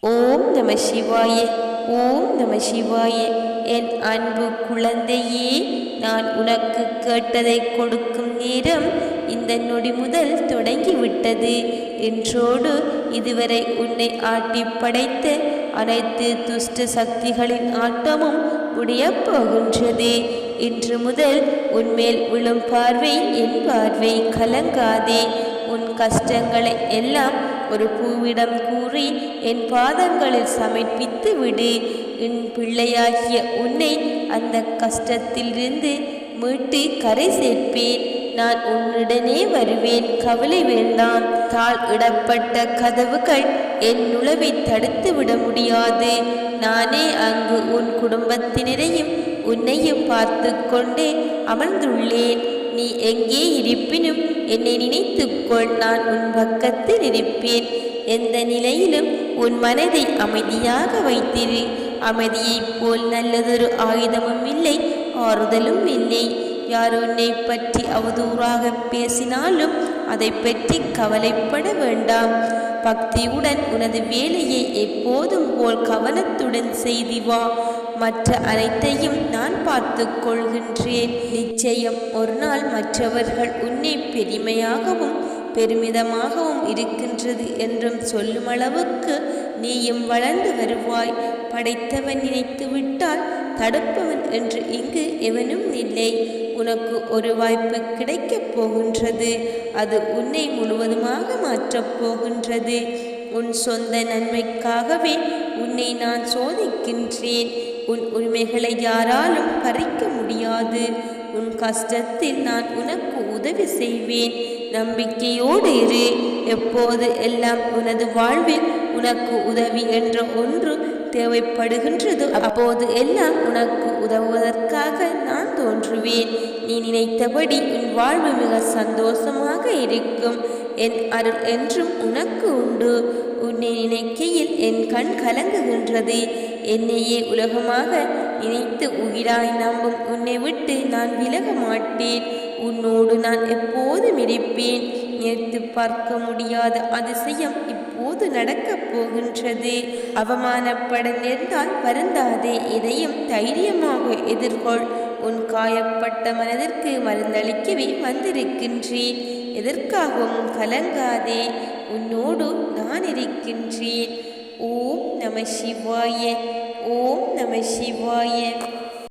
ஓம் நம சிவாய. ஓம் நம சிவாய. என் அன்பு குழந்தையே, நான் உனக்கு கேட்டதை கொடுக்கும் நேரம் இந்த நொடி முதல் தொடங்கிவிட்டது. இன்றோடு இதுவரை உன்னை ஆட்டி படைத்த அனைத்து துஷ்ட சக்திகளின் ஆட்டமும் முடியப் போகின்றது. இன்று முதல் உன்மேல் விழும் பார்வை என் பார்வை. கலங்காதே. உன் கஷ்டங்களை எல்லாம் ஒரு பூவிடம் கூறி என் பாதங்களில் சமர்ப்பித்து விடு. என் பிள்ளையாகிய உன்னை அந்த கஷ்டத்திலிருந்து மீட்டு கரை சேர்ப்பேன். நான் உன்னுடனே வருவேன். கவலை வேண்டாம். தாழ் இடப்பட்ட கதவுகள் என் நுழைவை தடுத்து விட முடியாது. நானே அங்கு உன் குடும்பத்தினரையும் உன்னையும் பார்த்து கொண்டே அமர்ந்துள்ளேன். நீ எங்கே இருப்பினும் என்னை நினைத்துக்கொள். நான் உன் பக்கத்தில் இருப்பேன். எந்த நிலையிலும் உன் மனதை அமைதியாக வைத்திரு. அமைதியைப் போல் நல்லதொரு ஆயுதமும் இல்லை, ஆறுதலும் இல்லை. யார் உன்னை பற்றி அவதூறாக பேசினாலும் அதை பற்றி கவலைப்பட வேண்டாம். பக்தியுடன் உனது வேலையை எப்போதும் போல் கவனத்துடன் செய்து வா. மற்ற அனைத்தையும் நான் பார்த்து கொள்கின்றேன். நிச்சயம் ஒரு நாள் மற்றவர்கள் உன்னை பெருமையாகவும் பெருமிதமாகவும் இருக்கின்றது என்றும் சொல்லும் அளவுக்கு நீயும் வளர்ந்து வருவாய். படைத்தவன் நினைத்து விட்டால் தடுப்பவன் என்று இங்கு எவனும் இல்லை. உனக்கு ஒரு வாய்ப்பு கிடைக்கப் போகின்றது. அது உன்னை முழுவதுமாக மாற்றப் போகின்றது. உன் சொந்த நன்மைக்காகவே உன்னை நான் சோதிக்கின்றேன். உன் உரிமைகளை யாராலும் பறிக்க முடியாது. உன் கஷ்டத்தில் நான் உனக்கு உதவி செய்வேன். நம்பிக்கையோடு இரு. எப்போது எல்லாம் உனது வாழ்வில் உனக்கு உதவி என்ற ஒன்று தேவைப்படுகின்றதோ அப்போது எல்லாம் உனக்கு உதவுவதற்காக நான் தோன்றுவேன். நீ நினைத்தபடி உன் வாழ்வு மிக சந்தோஷமாக இருக்கும். என் அருள் என்றும் உனக்கு உண்டு. உன்னை நினைக்கையில் என் கண் கலங்குகின்றது. என்னையே உலகமாக நினைத்து உயிராய் நம்பும் உன்னை விட்டு நான் விலக மாட்டேன். உன்னோடு நான் எப்போதும் இருப்பேன். நினைத்து பார்க்க முடியாத அதிசயம் இப்போது நடக்கப் போகின்றது. அவமானப்பட நேர்ந்தால் வருந்தாதே. இதையும் தைரியமாக எதிர்கொள். உன் காயப்பட்ட மனதிற்கு மருந்தளிக்கவே வந்திருக்கின்றேன். எதற்காகவும் கலங்காதே. உன்னோடு நான் இருக்கின்றேன். ஓம் நம சிவாய. ஓம் நம சிவாய.